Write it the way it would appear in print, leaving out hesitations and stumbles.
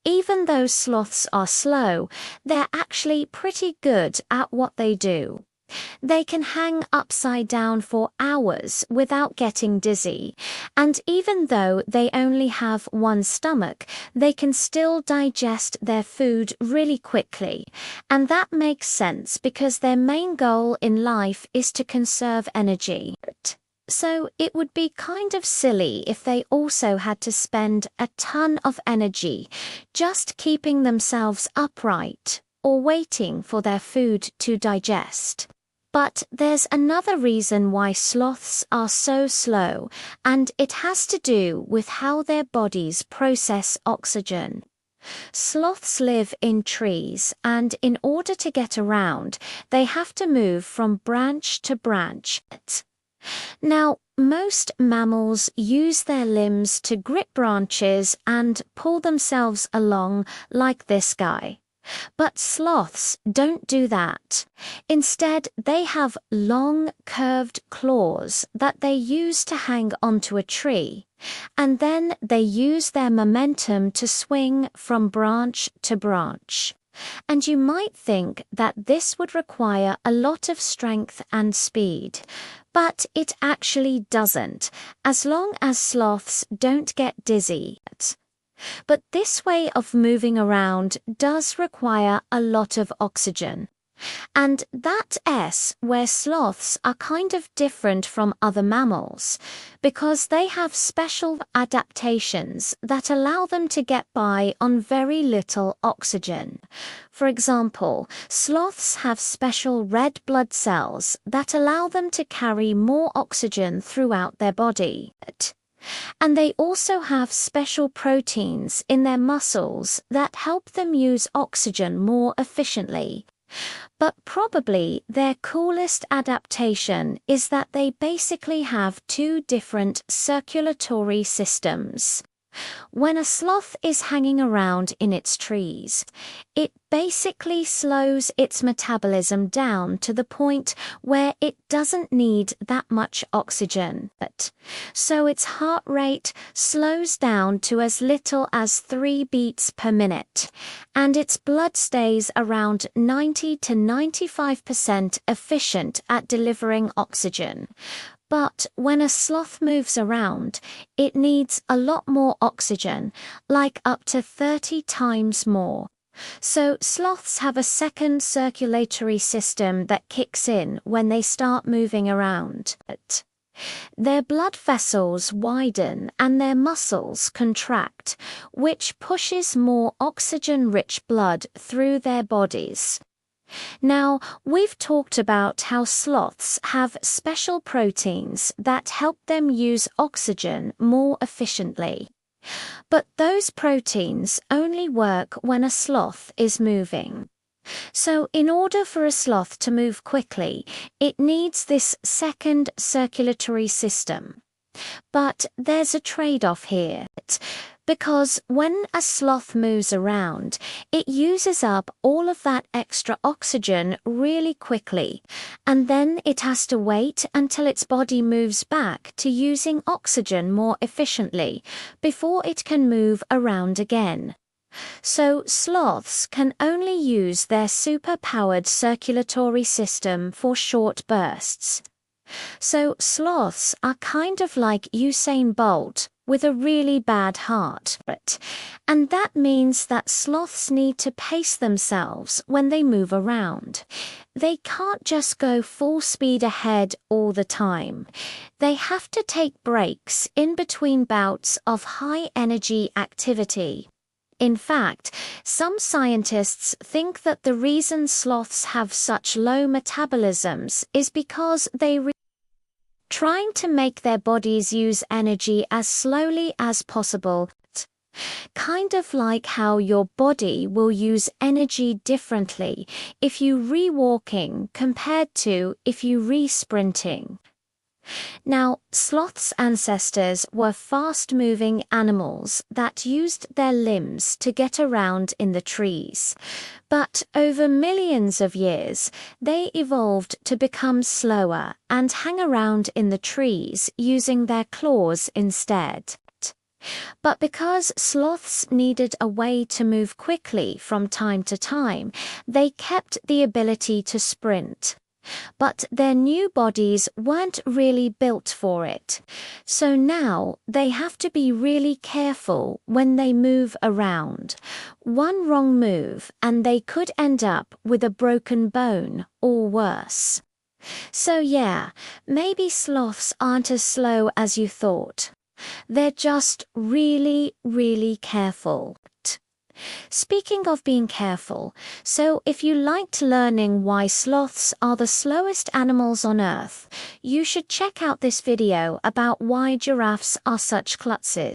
even though sloths are slow, they're actually pretty good at what they do. They can hang upside down for hours without getting dizzy, and even though they only have one stomach, they can still digest their food really quickly. And that makes sense because their main goal in life is to conserve energy. So it would be kind of silly if they also had to spend a ton of energy just keeping themselves upright or waiting for their food to digest. But there's another reason why sloths are so slow, and it has to do with how their bodies process oxygen. Sloths live in trees, and in order to get around, they have to move from branch to branch. Now, most mammals use their limbs to grip branches and pull themselves along like this guy. But sloths don't do that. Instead, they have long, curved claws that they use to hang onto a tree, and then they use their momentum to swing from branch to branch. And you might think that this would require a lot of strength and speed, but it actually doesn't, as long as sloths don't get dizzy. But this way of moving around does require a lot of oxygen. And that's where sloths are kind of different from other mammals, because they have special adaptations that allow them to get by on very little oxygen. For example, sloths have special red blood cells that allow them to carry more oxygen throughout their body. And they also have special proteins in their muscles that help them use oxygen more efficiently. But probably their coolest adaptation is that they basically have two different circulatory systems. When a sloth is hanging around in its trees, it basically slows its metabolism down to the point where it doesn't need that much oxygen. So its heart rate slows down to as little as 3 beats per minute, and its blood stays around 90 to 95% efficient at delivering oxygen. But when a sloth moves around, it needs a lot more oxygen, like up to 30 times more. So sloths have a second circulatory system that kicks in when they start moving around. Their blood vessels widen and their muscles contract, which pushes more oxygen-rich blood through their bodies. Now, we've talked about how sloths have special proteins that help them use oxygen more efficiently. But those proteins only work when a sloth is moving. So in order for a sloth to move quickly, it needs this second circulatory system. But there's a trade-off here, because when a sloth moves around, it uses up all of that extra oxygen really quickly, and then it has to wait until its body moves back to using oxygen more efficiently before it can move around again. So sloths can only use their super-powered circulatory system for short bursts. So sloths are kind of like Usain Bolt with a really bad heart. And that means that sloths need to pace themselves when they move around. They can't just go full speed ahead all the time. They have to take breaks in between bouts of high-energy activity. In fact, some scientists think that the reason sloths have such low metabolisms is because they trying to make their bodies use energy as slowly as possible, kind of like how your body will use energy differently if you re-walking compared to if you re-sprinting. Now, sloths' ancestors were fast-moving animals that used their limbs to get around in the trees. But over millions of years, they evolved to become slower and hang around in the trees using their claws instead. But because sloths needed a way to move quickly from time to time, they kept the ability to sprint. But their new bodies weren't really built for it. So now they have to be really careful when they move around. One wrong move and they could end up with a broken bone or worse. So yeah, maybe sloths aren't as slow as you thought. They're just really, really careful. Speaking of being careful, so if you liked learning why sloths are the slowest animals on Earth, you should check out this video about why giraffes are such klutzes.